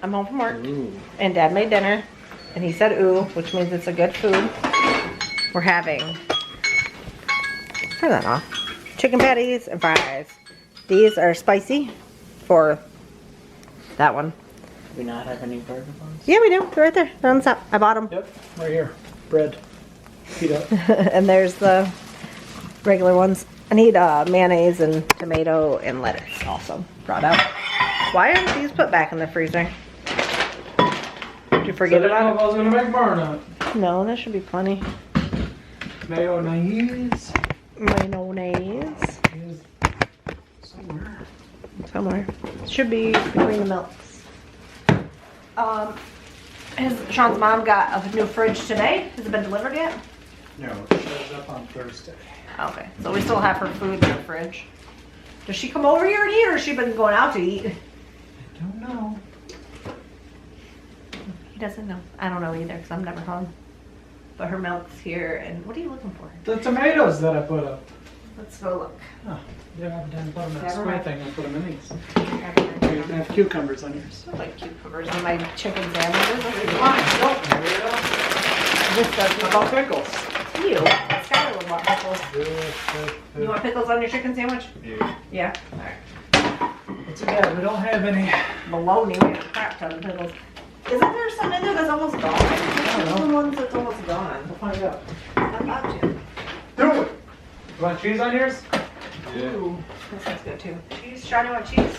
I'm home from work. Ooh. And Dad made dinner. And he said ooh, which means it's a good food. We're having, turn that off, chicken patties and fries. These are spicy for that one. Do we not have any burger buns? Yeah, we do. They're right there. They're on the top. I bought them. Yep, right here. Bread. Heat up. And there's the regular ones. I need mayonnaise and tomato and lettuce also brought out. Why aren't these put back in the freezer? Did you forget about I was gonna make barnut. it? No, there should be plenty. Mayonnaise Mayonnaise. is somewhere. Somewhere. Should be between the milks. Sean's mom got a new fridge today. Has it been delivered yet? No, it shows up on Thursday. Okay, so we still have her food in the fridge. Does she come over here and eat, or has she been going out to eat? I don't know. He doesn't know. I don't know either, because I'm never home. But her milk's here, and what are you looking for? The tomatoes that I put up. Let's go look. Oh, yeah, I didn't put them in a Never square mind. thing. I put them in these. I You can have cucumbers on yours. like cucumbers on my chicken sandwiches. This does How about pickles? you. Skyler would want pickles. You want pickles on your chicken sandwich? Yeah. Yeah. Alright. It's too bad we don't have any. Bologna, we have a crap ton of pickles. Isn't there some in there that's almost gone? don't know. The ones that's almost gone. We'll find out. I thought you. Do it! You want cheese on yours? Yeah. Ooh, this one's good too. Cheese? Sean, you want cheese?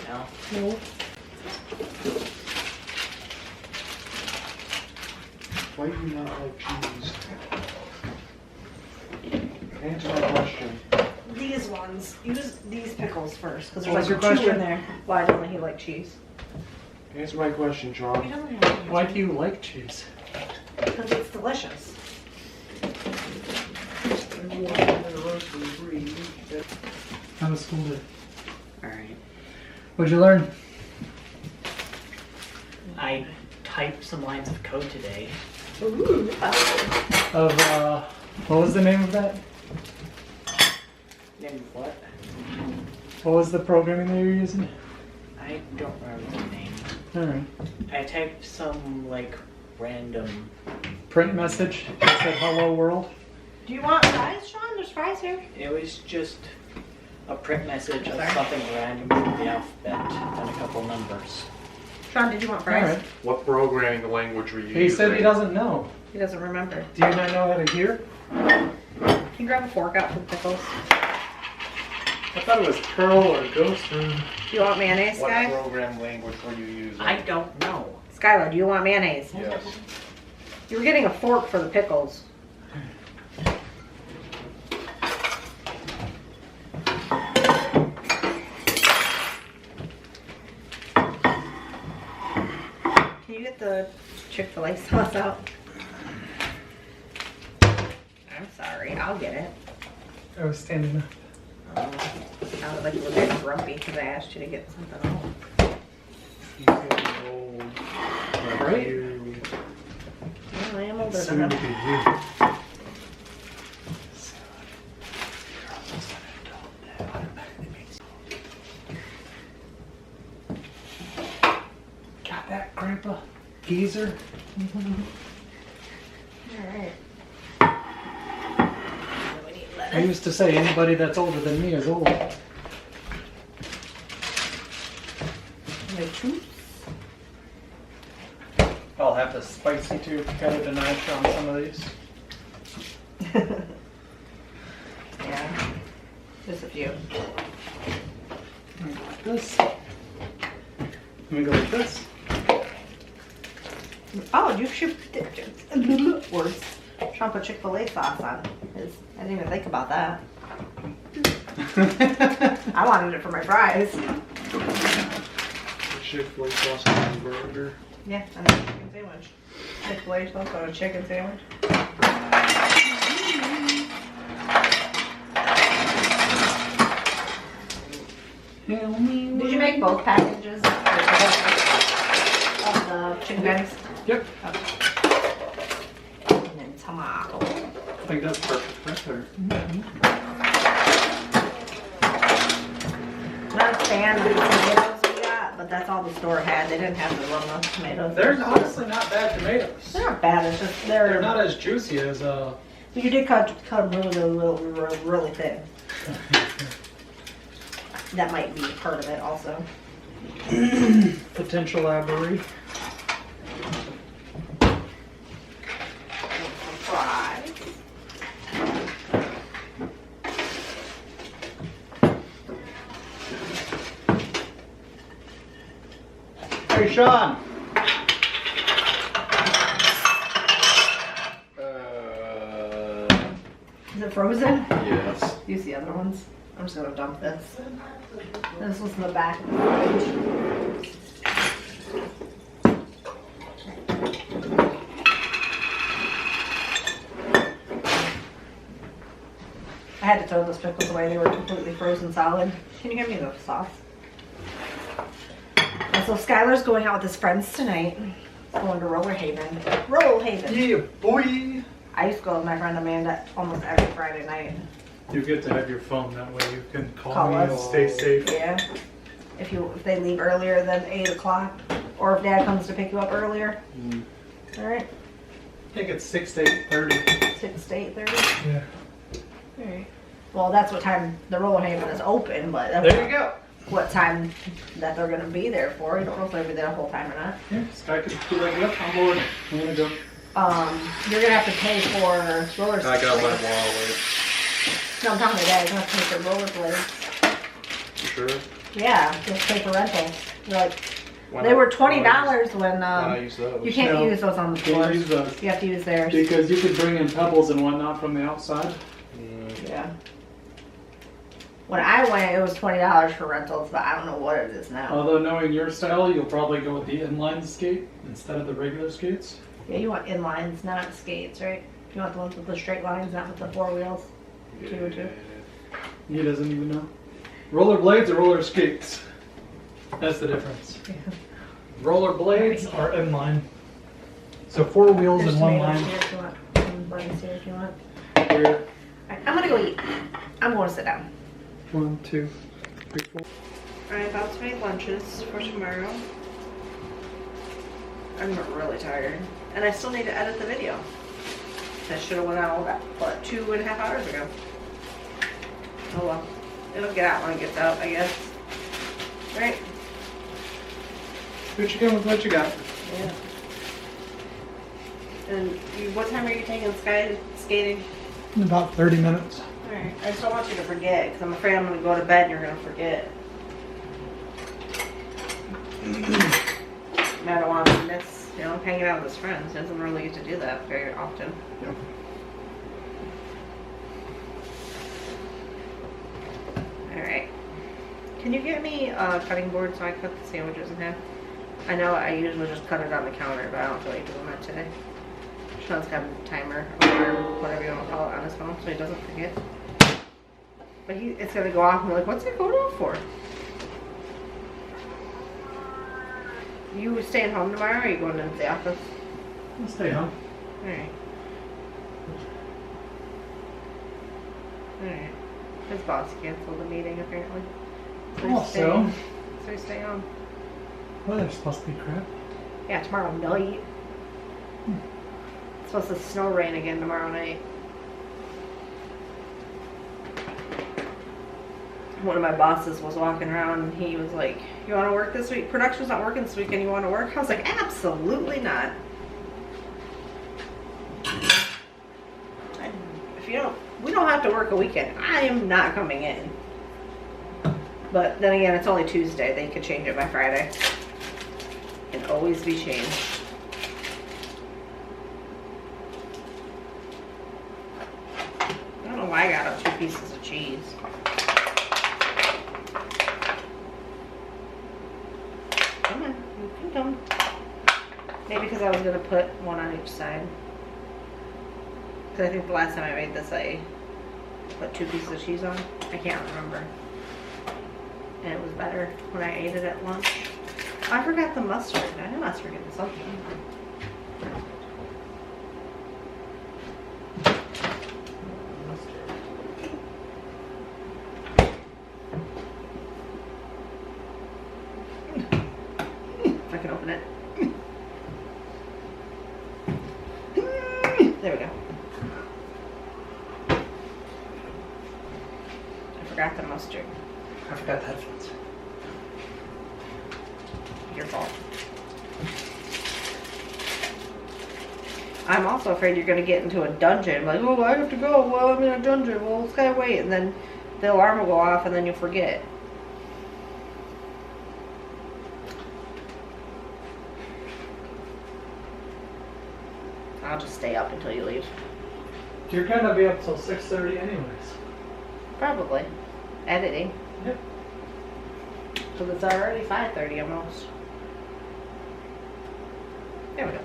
No. No. Why do you not like cheese? Answer my question. These ones. Use these pickles first, because What was there's your like two in question? there. Why doesn't he like cheese? Answer my question, Sean. Why do you like cheese? Because it's delicious. How was school day? Alright. What'd you learn? I typed some lines of code today. Ooh. Of, what was the name of that? Name what? What was the programming that you were using? I don't remember the name. Alright. I typed some, like, random... Print message that said hello world. Do you want fries, Sean? There's fries here. It was just a print message of Sorry. something random from the alphabet and a couple numbers. Sean, did you want fries? Alright. What programming language were you He said he doesn't know. He doesn't remember. Do you not know how to hear? Can you grab a fork out for the pickles? I thought it was Perl or Ghost. Do you want mayonnaise, What Sky? program language were you using? I don't know. Skylar, do you want mayonnaise? Yes. You were getting a fork for the pickles. Can you get the Chick-fil-A sauce out? I'm sorry, I'll get it. I was standing up. Sounded like you were very grumpy because I asked you to get something else. Right? Yeah, I am older than Soon him. to be you. Got that, Grandpa? Geezer? Alright. We need I lettuce. used to say anybody that's older than me is old. No juice. I'll have the spicy too. Gotta deny on some of these. Yeah. Just a few. Let me go like this. Let me go like this. Oh, you should words. Sean put Chick-fil-A sauce on his. I didn't even think about that. I wanted it for my fries. Chick-fil-A sauce on the burger. Yeah, and a chicken sandwich. Chick-fil-A sauce on a chicken sandwich. Did you make both packages of the chicken patties? Yep. And then tomato. I think that's perfect right there. Not a fan of the tomatoes we got, but that's all the store had. They didn't have the Roma tomatoes. They're honestly not bad tomatoes. They're not bad. It's just They're not as juicy as But you did cut them really thin. That might be part of it also. potential aberry. Fries. Hey, Sean. Is it frozen? Yes. Use the other ones. I'm just gonna dump this. This was in the back of the fridge. I had to throw those pickles away. They were completely frozen solid. Can you give me the sauce? And so Skyler's going out with his friends tonight. Going to Roller Haven. Roller Haven. Yeah, boy. I used to go with my friend Amanda almost every Friday night. You get to have your phone that way. You can call Call me us. and stay safe. Yeah. If they leave earlier than 8 o'clock, or if Dad comes to pick you up earlier. All right. I think it's 6 to 8:30. 6 to 8:30. Yeah. All right. Well, that's what time the Roller Haven is open, but that's There you go. what time that they're gonna be there for. You don't know if they'll be there the whole time or not. Yeah, Sky could be like, yep, I'm bored. I'm gonna go. You're gonna have to pay for roller. I got my wallet. No, I'm talking to Dad. You're gonna have to pay for rollerblades. You sure? Yeah, just pay for rentals. They're like Why they not- were $20 Why when not use those? you can't No. use those on the floor. Can't use those. You have to use theirs. Because you could bring in pebbles and whatnot from the outside. Yeah. When I went, it was $20 for rentals, but I don't know what it is now. Although knowing your style, you'll probably go with the inline skate instead of the regular skates. Yeah, you want inlines, not skates, right? You want the ones with the straight lines, not with the 4 wheels. Two or two. He doesn't even know. Roller blades or roller skates? That's the difference. Yeah. Roller blades are inline. So 4 wheels There's and 1 tomatoes line. here if you want. And buns here if you want. Here. Alright, I'm gonna go eat. I'm going to sit down. 1, 2, 3, 4. I'm about to make lunches for tomorrow. I'm really tired. And I still need to edit the video. That should have went out about, what, 2.5 hours ago. Oh well. It'll get out when it gets out, I guess. Right? What you got with what you got? Yeah. And what time are you taking Sky skating? In about 30 minutes. Alright. I just don't want you to forget, because I'm afraid I'm going to go to bed and you're going to forget. And I don't want to miss, hanging out with his friends. He doesn't really get to do that very often. Yep. Alright. Can you get me a cutting board so I cut the sandwiches in half? I know I usually just cut it on the counter, but I don't feel like doing that today. Sean's got a timer, alarm, whatever you want to call it, on his phone, so he doesn't forget. But it's going to go off and be like, what's it going off for? You staying home tomorrow, or are you going into the office? I'll stay home. Alright. Alright. His boss canceled the meeting, apparently. So he's Also, staying- So he's staying home. weather's supposed to be crap. Yeah, tomorrow night. It's supposed to snow rain again tomorrow night. One of my bosses was walking around and he was like, you want to work this week? Production's not working this weekend. You want to work? I was like, absolutely not. We don't have to work a weekend. I am not coming in. But then again, it's only Tuesday. They could change it by Friday. It can always be changed. I don't know why I got up 2 pieces of cheese. Come on, you can come. Maybe because I was going to put one on each side. Because I think the last time I made this, I put 2 pieces of cheese on. I can't remember. And it was better when I ate it at lunch. I forgot the mustard. I knew I was forgetting something. open it. There we go. I forgot the mustard. I forgot the headphones. Your fault. I'm also afraid you're going to get into a dungeon. Like, oh, I have to go. Well, I'm in a dungeon. Well, let's gotta wait. And then the alarm will go off and then you'll forget. I'll just stay up until you leave. You're gonna be up till 6:30 anyways. Probably. Editing. Yep. Because it's already 5:30 almost. There we go.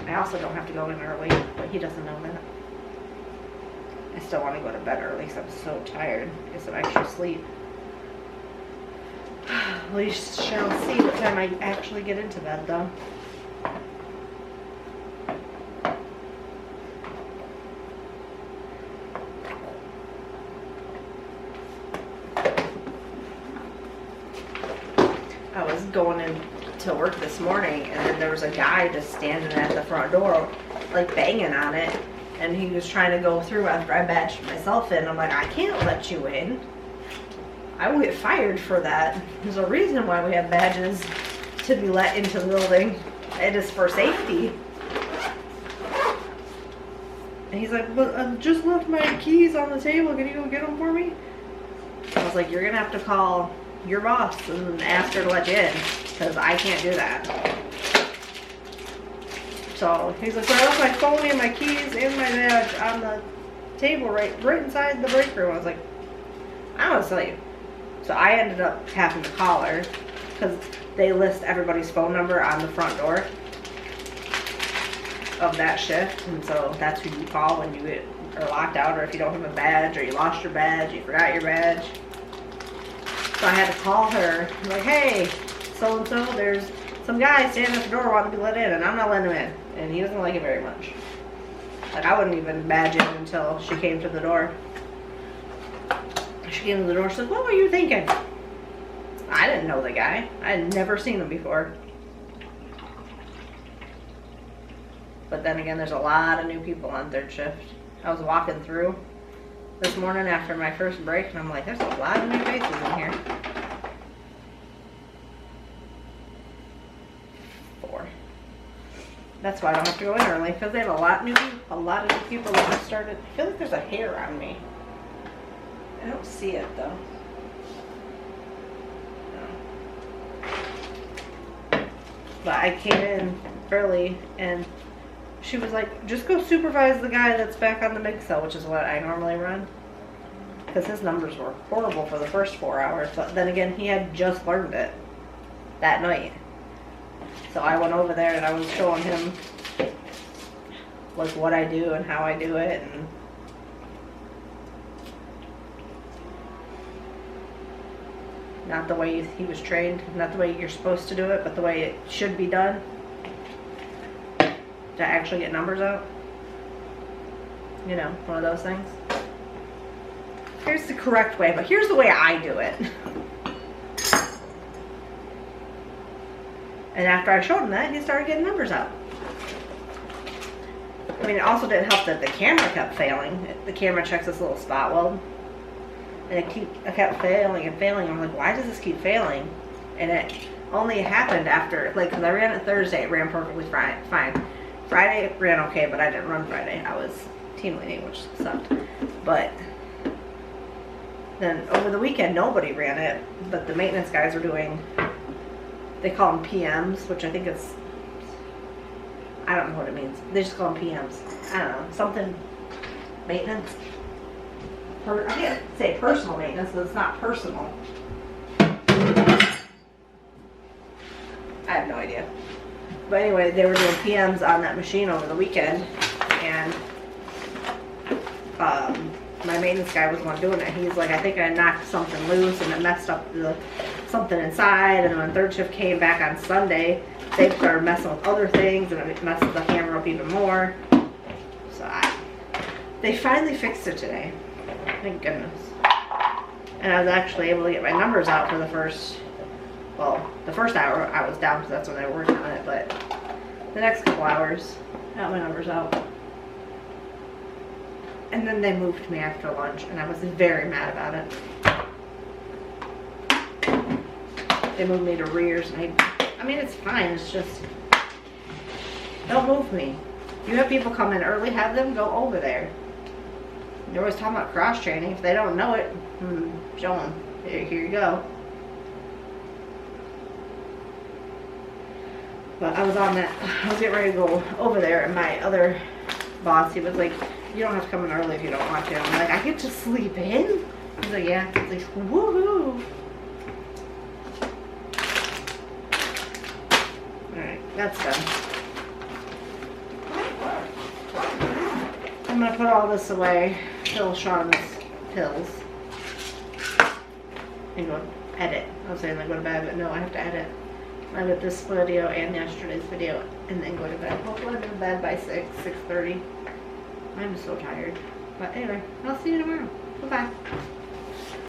I also don't have to go in early, but he doesn't know that. I still want to go to bed early because I'm so tired. Get some extra sleep. We shall see what time I actually get into bed, though. I was going into work this morning, and then there was a guy just standing at the front door, like banging on it. And he was trying to go through after I badged myself in. I'm like, I can't let you in. I will get fired for that. There's a reason why we have badges to be let into the building. It is for safety. And he's like, but I just left my keys on the table. Can you go get them for me? I was like, you're going to have to call your boss and ask her to let you in. Because I can't do that. So he's like, so I left my phone and my keys and my badge on the table right inside the break room. I was like, I don't tell you. So I ended up having to call her because they list everybody's phone number on the front door of that shift. And so that's who you call when you are locked out, or if you don't have a badge, or you lost your badge, you forgot your badge. So I had to call her. I'm like, hey, so-and-so, there's some guy standing at the door wanting to be let in, and I'm not letting him in. And he doesn't like it very much. Like, I wouldn't even badge in until she came to the door. She came to the door, she said, what were you thinking? I didn't know the guy. I had never seen him before. But then again, there's a lot of new people on third shift. I was walking through this morning after my first break, and I'm like, there's a lot of new faces in here. 4. That's why I don't have to go in early, because they have a lot of new people that just started. I feel like there's a hair on me. I don't see it though. No. But I came in early and she was like, just go supervise the guy that's back on the big cell, which is what I normally run. Because his numbers were horrible for the first 4 hours. But then again, he had just learned it that night. So I went over there and I was showing him like what I do and how I do it, and not the way he was trained, not the way you're supposed to do it, but the way it should be done to actually get numbers out. You know, one of those things. Here's the correct way, but here's the way I do it. And after I showed him that, he started getting numbers out. I mean, it also didn't help that the camera kept failing. The camera checks this little spot weld. And it kept failing and failing. I'm like, why does this keep failing? And it only happened after, like, because I ran it Thursday, it ran perfectly fine. Friday it ran okay, but I didn't run Friday. I was team leading, which sucked. But then over the weekend, nobody ran it, but the maintenance guys were doing, they call them PMs, which I think is, I don't know what it means. They just call them PMs. I don't know, something maintenance. I can't say personal maintenance, but it's not personal. I have no idea. But anyway, they were doing PMs on that machine over the weekend, and my maintenance guy was the one doing it. He's like, I think I knocked something loose and it messed up something inside, and when third shift came back on Sunday, they started messing with other things and it messed the camera up even more. So they finally fixed it today. Thank goodness. And I was actually able to get my numbers out for the first hour I was down because that's when they were working on it, but the next couple hours, I got my numbers out. And then they moved me after lunch, and I was very mad about it. They moved me to rears, and I mean, it's fine, it's just, don't move me. You have people come in early, have them go over there. You're always talking about cross training. If they don't know it, show them. Here you go. But I was getting ready to go over there, and my other boss, he was like, you don't have to come in early if you don't want to. I'm like, I get to sleep in? He's like, yeah. He's like, woohoo. Alright, that's done. I'm gonna put all this away, fill Sean's pills, and go edit. I was saying I go to bed, but no, I have to edit. I edit this video and yesterday's video, and then go to bed. Hopefully I'm in bed by 6:30. I'm so tired. But anyway, I'll see you tomorrow. Bye-bye.